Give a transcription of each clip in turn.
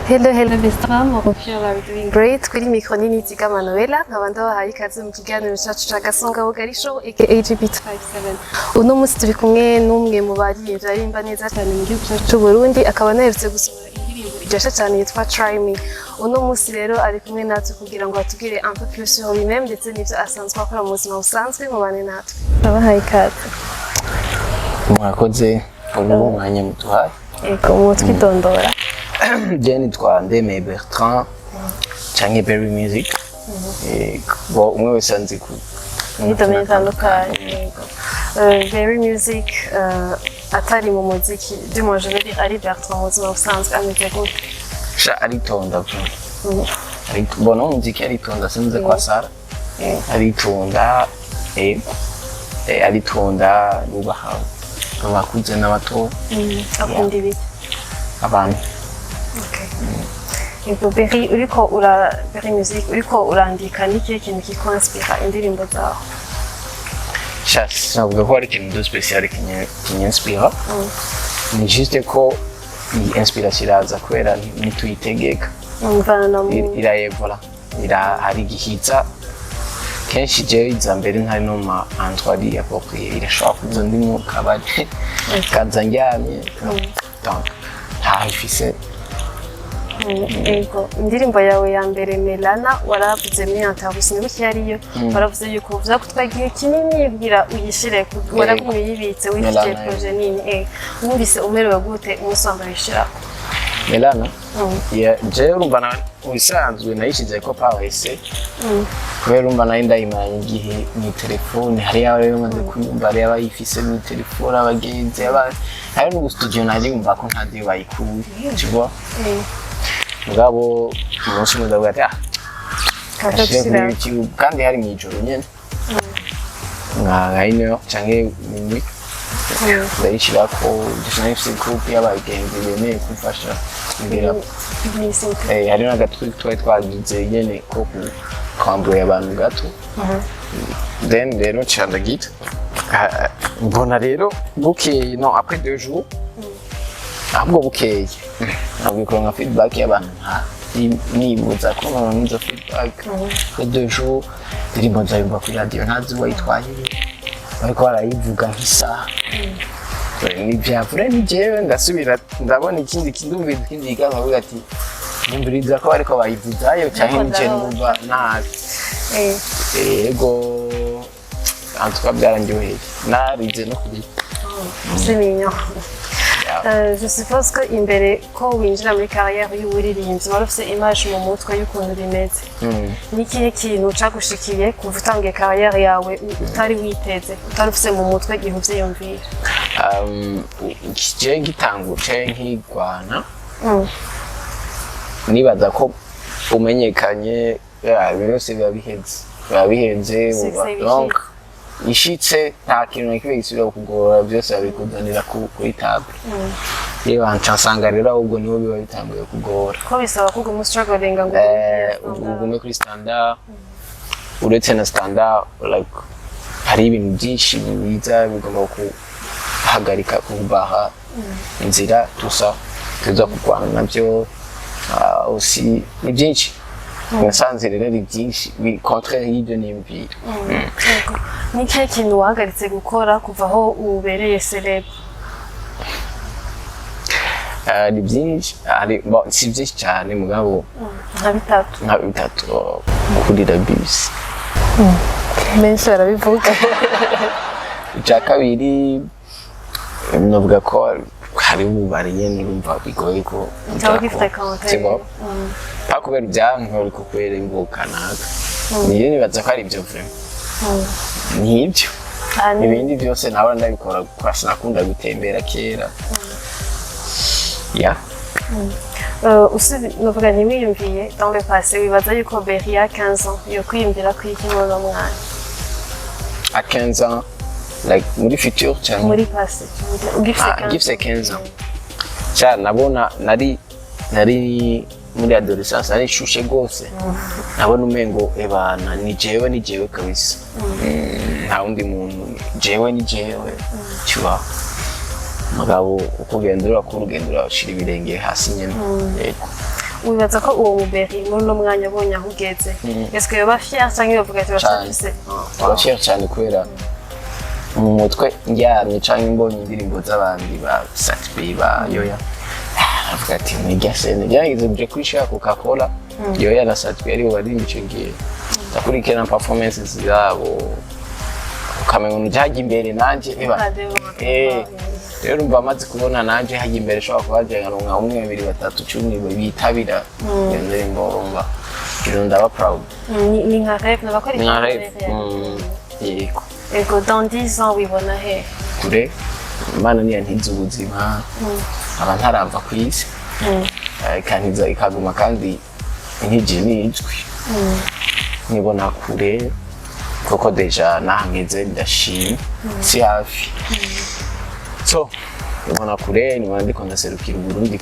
Hello, hello, Bestram. I hope you are doing great. Kuri mikro nini Tika Manuela. Nkabanda bahaye ikaze mu kiganiro cyacu cya Gasonga Bugari Show aka AGB57. Uno munsi turi kumwe n'umwe mu baririmbyi aririmba neza cyane mu gihugu cyacu cy'u Burundi, akaba anaherutse gusohora indirimbo iryoshye cyane yitwa Try Me. Uno munsi rero ari kumwe natwe kugira ngo atubwire un peu plus sur lui-même ndetse n'ibyo asanzwe akora mu buzima busanzwe mu bane natwe. Abahaye ikaze. Mwakoze ubu mwanya mutuhaye. Ego mu twitondora. Jenny Twandeme Bertrand canke Berry Music. Bo umwe wese anzi ku domaine zitandukanye. Berry Music atari mu muziki, du moins je veux dire ari Bertrand mu buzima busanzwe ameze gute? Sha aritonda byo. Bona umuziki aritonda sinze kwa Sara. Aritonda aritonda nubaha abakuze n'abato. Akunda ibiki? Abantu. Ego Berry Berry Music uriko urandika n'ikihe kintu kikwanspira indirimbo zawe? Navuga ko hari ikintu de special kinyanspira. Ni juste ko iyi inspiration iraza kubera ntituyitegeka. Irayevura hari igihiza kenshi jewe iza mbere ntari no ma Antoine approprié irashobora kuza ndi mu kabari kaza njyamye donc ifise. Ego indirimbo yawe ya mbere Melana waravuze muri interview sinibiki yariyo waravuze yuko uvuza kutwagiye kinini bwira uyishire waragumye yibitse wifite projet nini wumvise umerewe gute umusamba yishira Melana je urumva na usanzwe nayishize ko pawese kubera urumva nayo ndayimanye igihe ni telefone hari yawe maze kuyumva ari abayifise ni telefone abagenzi hari no studio naje umva ko ntadi bayikuye cyo ngabo umunsi mudavuga ati kandi hari mu ijoro nyene ino canke minuit ndayishira ko dufite group y'abagenzi bemeye kumfasha imbere hari n'agatwi twagize nyene ko kwambuye abantu gato then rero candagita mbona rero bukeye no après 2 jours ahubwo bukeye nabwo nka feedback y'abantu nibuza ko nzo feedback de 2 jours ndirimbo nzayumva kuri radio ntazi wayitwaye ariko barayivuga nk'isaha ni byavure ni jewe ndasubira ndabona ikindi gikavuga ati ndumviriza ko ariko bayivuzayo cyane nje numva nabi ego antuka byarangiye narize no kuri Seminyo. Je suppose que imbere ko winjira muri carrière y'uburirimbyi warufise image mu mutwe y'ukuntu bimeze. N'ikihe kintu cagushikiye kuva utangiye carrière yawe utari witeze utarufise mu mutwe igihe uvyiyumvira? Je gitanguje nkigwana. Nibaza ko umenyekanye byose biba bihenze donc ishitse nta kintu nakimwe gisubira kugora byose babikuzanira kuri table. Yewe nsanga rero ahubwo niho biba bitanguye kugora ko bisaba ko ugume struggling ngo ugume kuri standard uretse na standard like hari ibintu byinshi biza bigomba kuhagarika kubaha inzira tuza kugwana nabyo aussi ni byinshi nasanze rero ari byinshi contraire y'ibyo nimvira. Ni kihe kintu wahagaritse gukora kuva aho ubereye celebre? Ni byinshi si byinshi cyane mugabo nka bitatu kurira bisi menshi barabivuga. Icya kabiri navuga ko hari ububari nyene urumva bigoye ko kubera ibyankora kubera imbuka naga niyo nibaza ko ari ibyo vraiment nibyo ibindi byose nawe ndabikora kwasi nakunda gutembera kera novuga ntiwiyumviye dans le passé wibaza yuko Berry à 15 ans yo kwiyumvira ko iki muri uno mwanya à 15 ans like muri future cyane muri passé ugifise 15 ans cyane nabona nari muri adolescence ari shushe gose nabona umengo ebana ni jewe kabisa nta undi muntu jewe ni jewe cyuba mugabo uko ugendura ko urugendo urashira ibirenge hasi nyene wibaza ko uwo muberi muri uno mwanya abonye aho ugeze ese yoba fier cyangwa yovuga ati bashafise aba fier cyane kubera mu mutwe ndyamye cyangwa mbonye indirimbo z'abandi ba Satbi ba Yoya avuga ati nijya sene yagize buje kwishaka Coca-Cola Yoya na Satbi ari bari micengeye ndakurikirana performances zabo ukamenya unujyaje imbere nanje rero mba maze kubona nanje haje imbere shaka kubajyana nka umwe 2 3 10 bitabira indirimbo urumva kiro ndaba proud ni nka rêve n'abakora yego ego dans 10 ans wibona he kure Imana niyo ntiza ubuzima aba ntarava ku isi kantiza ikaguma kandi intije nijwi nibona kure koko deja nahangeze ndashima si hafi so nibona kure nibona ndiko ndaserukira Burundi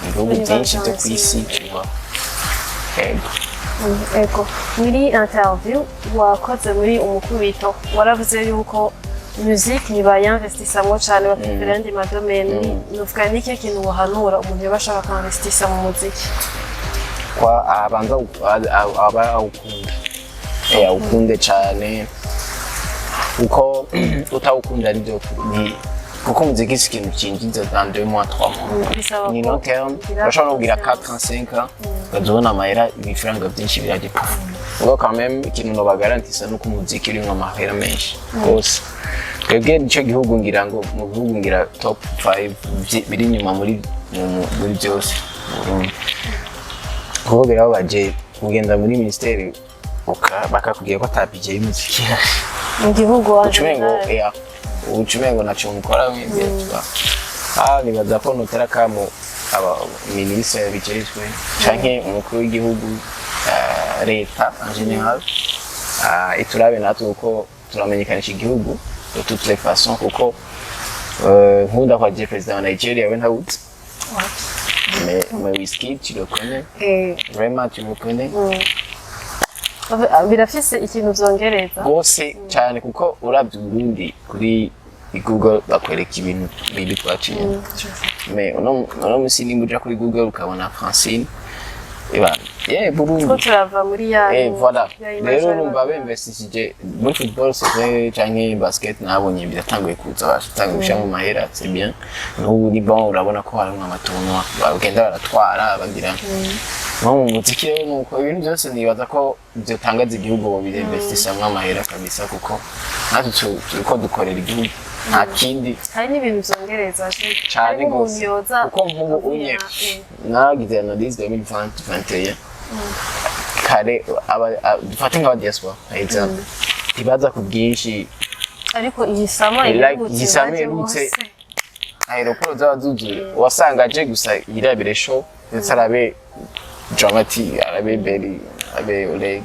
ibihugu byinshi byo ku isi ego muri interview wakoze muri umukubito waravuze yuko musique ntibayinvestisamo cyane bafite andi madomene nuvuga n'iki kintu wahanura umuntu yabashaka kwinvestisa mu muziki kwa abanza aba awukunda awukunde cyane uko utawukunda ari byo kuko muziki si ikintu cyinjiza dans 2 mois 3 mois ni long terme urashobora no kugira 4 ans 5 ans ukazobona amahera ibifaranga byinshi biraje ubwo quand même ikintu no bagarantisa nuko umuziki uri mu mahera menshi rwose twebwe nicyo gihugu ngira ngo mu bihugu ngira top 5 biri nyuma muri byose kuko biraho baje kugenda muri ministeri bakakubwira ko atabije y'umuziki mu gihugu ucumengo naco mukora mwebwe nibaza ko notera kamo aba ministre bijejwe canke umukuru w'igihugu leta en general iturabe natwe uko turamenyekanisha igihugu de toutes les façons kuko nkunda kwa president wa Nigeria we ntawuzi mais Wizkid tu le connais vraiment tu le connais birafise ikintu vyongereza gose cyane kuko uravye Burundi kuri Google bakwereka ibintu bibi twaciye mais uno musi nimbuja kuri Google ukabona Francine Burundi ko turava muri ya voilà rero numva bemvestishije muri football c'est canke basket nabonye biratanguye kuza bashitanguye gushyira mu mahera c'est bien n'ubu ni bon urabona ko harimo amatunwa bagenda baratwara bagira mu muziki rero nuko ibintu byose nibaza ko byotangaza igihugu bo biremvestishamwe amahera kabisa kuko natwe turiko dukorera igihugu nta kindi hari n'ibintu byongereza cyane gose kuko nk'ubu unye nagize analyse de 2021 kare dufate nka diaspora example tibaza ku bwinshi ariko igisama irutse aeroport z'abazuzuye wasanga aje gusa yirabire show ndetse arabe dramatique arabe beri abe Oleg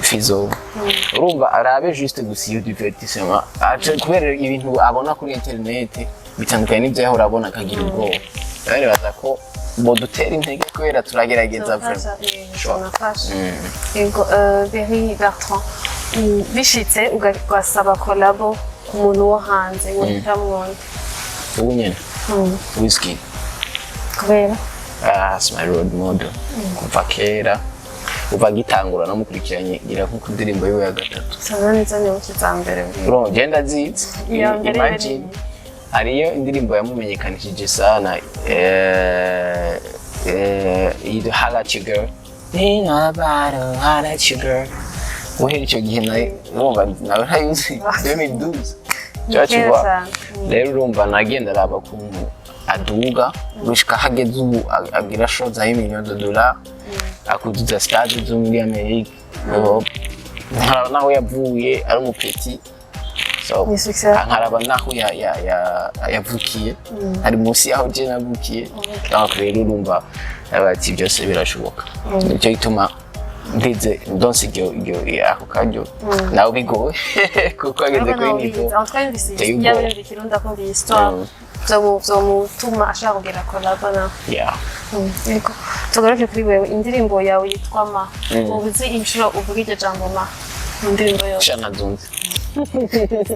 Fizo urumva arabe juste gusa iyo divertissement aje kubera ibintu abona kuri internet bitandukanye n'ibyo yahora abona akagira ubwoba rero baza ko bodutera intege kubera turagerageza ego Berry Bertrand bishitse ugasaba collabo ku muntu wo hanze w'itamwonde ubu nyene Wizkid kubera as my road model kuva kera uva gitangura namukurikiranye gira nko ndirimbo yo ya gatatu sana neza ni ukizambere bro genda zitse imagine ariyo indirimbo yamumenyekanishije sana either Hala Sugar ni abaro Hala Sugar wowe icyo gihe nawe ntayuzi 2012 cyacwa rero urumva nagenda araba kuntu aduga gushika hageze ubu agira show za $1 million akuduza stade zo muri Amerika naho yavuye ari umupeti so nkaraba naho yavukiye ari munsi yaho je navukiye aho rero urumva abati byose birashoboka nicyo gituma ndize ndonse ibyo ako kajyo nawe bigoye kuko ageze kuri nivo yabindi kirunda ko histoire zomutuma ashaka kugera collabo na yego tugaruke kuri wewe indirimbo yawe yitwa Ma ubuzi inshuro uvuga iryo jambo Ma indirimbo yose shana dunze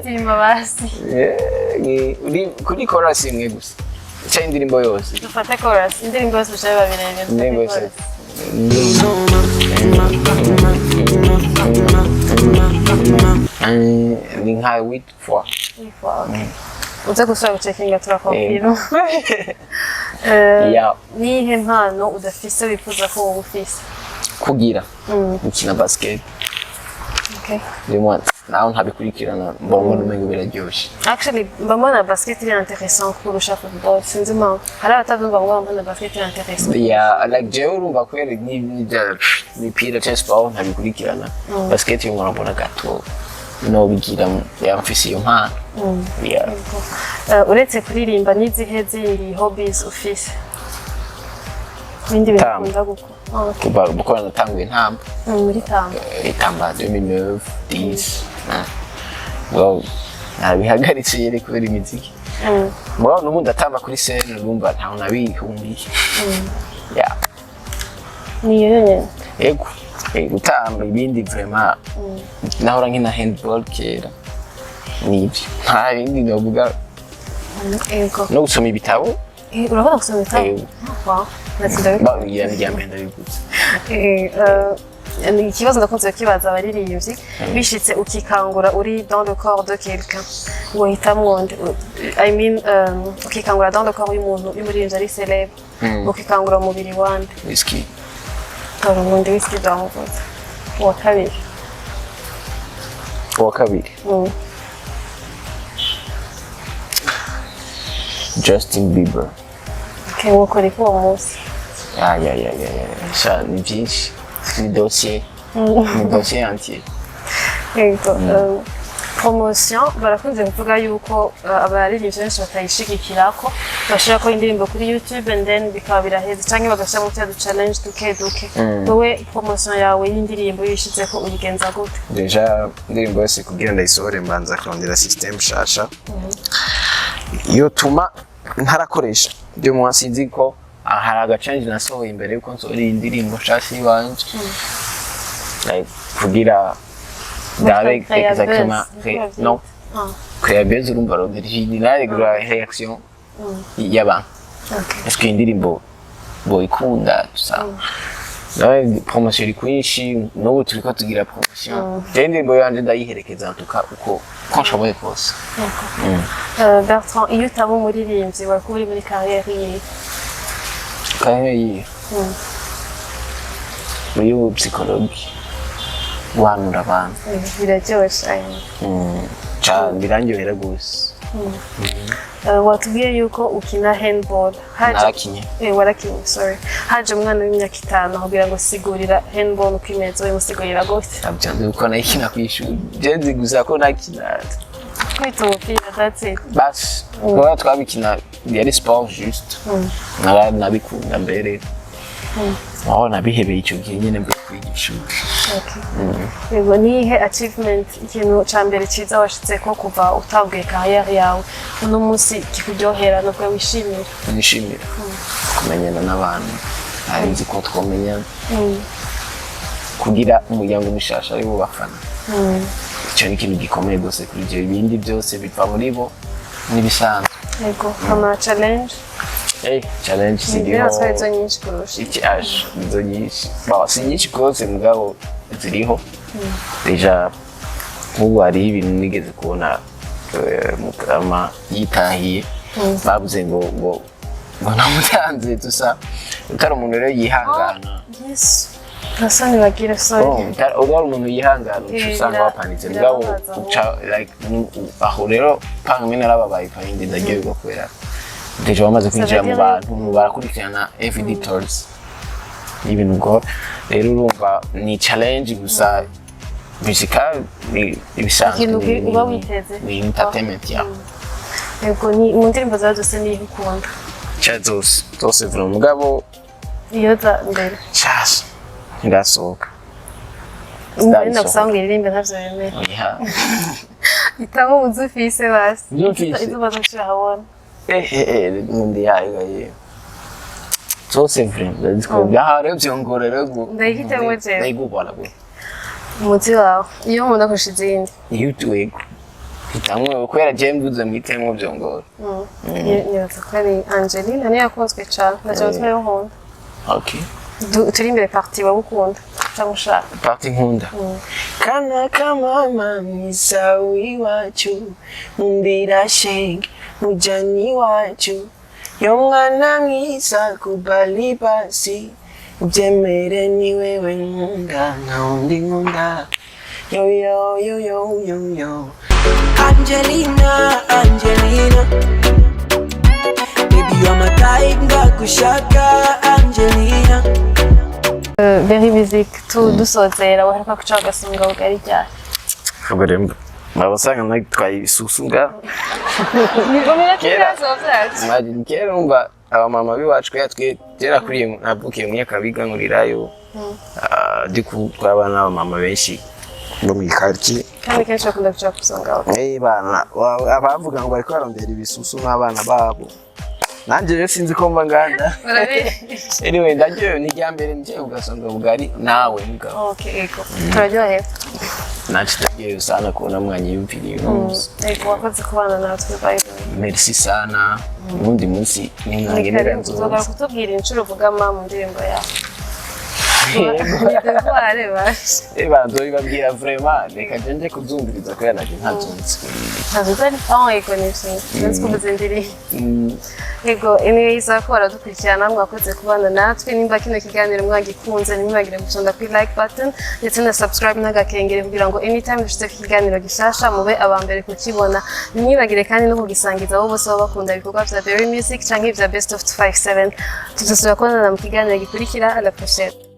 Sima basi kuri chorus imwe gusa cyangwa indirimbo yose dufate chorus indirimbo yose ushaka babirenge indirimbo yose ni nka 8 fois uze gusura gucekinga turakonfirma nihe mpano udafise wifuza ko wowe ufise kugira gukina basket naho ntabikurikirana mbona umengo biraryoshe actually mbona basket iri intéressant kurusha football sinzi mpamvu hari abatavuga ngo mbona basket iri intéressant like jewe urumva kwere n'imipira cyangwa sport ntabikurikirana basket yo mbona gato no bigira yamfise iyo mpano uretse kuririmba n'izihe zindi hobbies ufise bindi bikunda gukora gukora natanguye intamba muri itamba 2009 10 well nabihagaritse yere kubera imiziki mugabo n'ubundi atamba kuri scene urumva ntaho nabihumbiye niyo nyene ego gutamba ibindi vraiment nahora nkina handball kera nibyo nta bindi novuga no gusoma ibitabo urabona gusoma ibitabo wow ikibazo ndakunze kibaza abaririmbyi bishitse ukikangura uri dans le corps de quelqu'un wohitamwo I mean ukikangura dans le corps y'umuntu y'umuririmbyi ari célèbre ukikangura umubiri wande whisky ubundi whisky ndamuvuza uwa kabiri Justin Bieber wokora iki uwo munsi ni byinshi ni dossier entier promotion barakunze kuvuga yuko abaririmbyi benshi batayishigikira ko bashira ko indirimbo kuri YouTube and then bikaba biraheze cyangwa bagashira mu cyo challenge duke wowe promotion yawe y'indirimbo yishize ko uyigenza gute deja indirimbo yose kugira ndayisohore mbanza kurondera system shasha iyo tuma ntarakoresha byo mwasinzi ko hari agachange nasohoye imbere yuko nsohora indirimbo shasi iwanje like kugira d'aller exactement non créer base urumva original gura réaction y'abantu est-ce que indirimbo boyikunda tusa nawe promotion iri kwinshi n'ubu turiko tugira promotion indirimbo yanje ndayiherekeza ntuka uko nshoboye kose Bertrand iyo utaba umuririmbyi wakuba uri muri carrière yiwe muri psychologue guhanura abantu biraryoshe birandyohera gusa watubwiye yuko ukina handball warakinye sorry haje umwana w'imyaka 5 kugira ngo sigurira handball uko imeze wimusigurira gute abyanze uko nayikina kwishuri jenzi gusa ko nakina kwita umupira that's it bas ngo twabikina yari sport juste nabikunda mbere aho nabihebeye icyo gihe nyine mbere kwigisha yego nihe achievement ikintu ca mbere ciza washitse ko kuva utabwiye carrière yawe uno munsi kikuryohera no kwe wishimira nishimira kumenyana n'abantu nzi ko twomenyana kugira umuryango mushasha ari bubafana icyo ni ikintu gikomeye gose kuri je ibindi byose biva muri bo nibisanzwe yego ama challenge challenge ziriho izo nyinshi kurusha izo nyinshi si nyinshi kose mugabo ziriho deja nk'ubu hariho ibintu nigeze kubona mukama yitahiye bavuze ngo namutanze tusa utari umuntu rero yihangana nasani bagira sorry udari umuntu yihangana usanga wapanitse mugabo aho rero panga narababaye kandi ndaryoherwa kubera deja bamaze kwinjira mu bantu barakurikirana editors ibintu ngo rero urumva ni challenge gusa musical ni ibisanzwe uba witeze ni entertainment ya yego ni mu ndirimbo zawe zose ni ukunda zose vuba mugabo iyo za mbere cyas ndasohoka ndenda gusanga iririmbe ntavyo bemeye itamo uzufise basi izuba zacira habona mundi yayo zose vuba ndazikubya byongorera go ndahitemo je ndayigubona go umuti wawe iyo umuntu akoresha izindi iyo tuwego hitamwe kubera je mvuze mwitemwo byongora nibaza ko ari Angelina niyo yakunzwe cyane ndaje batwe nkunda okay turi imbere party wabukunda cyangwa ushaka party nkunda kana kamama mwisawi wacu mundira shenge mujani wacu yo mwana mwiza kubali basi ubyemere ni wewe nkunda nkaundi nkunda yo yo yo yo yo yo Angelina Angelina baby you're my type ndakushaka Angelina Very music dusozera waheruka kuca gasunga bugari ryari ubwo rero nabasanga nagitwaye ibisusu nga nigomera kibazo byacu imagine kera umva abamama biwacu yatwe tera kuri navukiye mu Nyakabiga ngurirayo twabana n'abamama benshi bo mu quartier kandi kenshi bakunda kuca kusonga bana abavuga ngo bariko barondera ibisusu n'abana babo nanje rero sinzi ko mba nganda anyway ndaje ni ryambere nje ugasonga bugari nawe nga okay ego turaryohe nachitegeye sana kuona mwanya yumviriye ego wakoze kubana natwe bye merci sana ubundi munsi ningangenera nzoga kutubwira inshuro uvuga mu ndirimbo yawe nzobibabwira vraiment reka nje kuzumviriza kubera naje ntazunze ntazunze ni ego nzi kuvuza indirimbo ego anyways ko baradukurikirana mwakoze kubana natwe nimba kino kiganiro mwagikunze nimwagire guconda kuri like button ndetse na subscribe n'agakengere kugira ngo anytime dushyize ku kiganiro gishasha mube abambere kukibona nimwibagire kandi no kugisangiza abo bose baba bakunda ibikorwa bya Berry Music cyangwa ibya Best of 257 tuzasubira kubonana mu kiganiro gikurikira à la prochaine.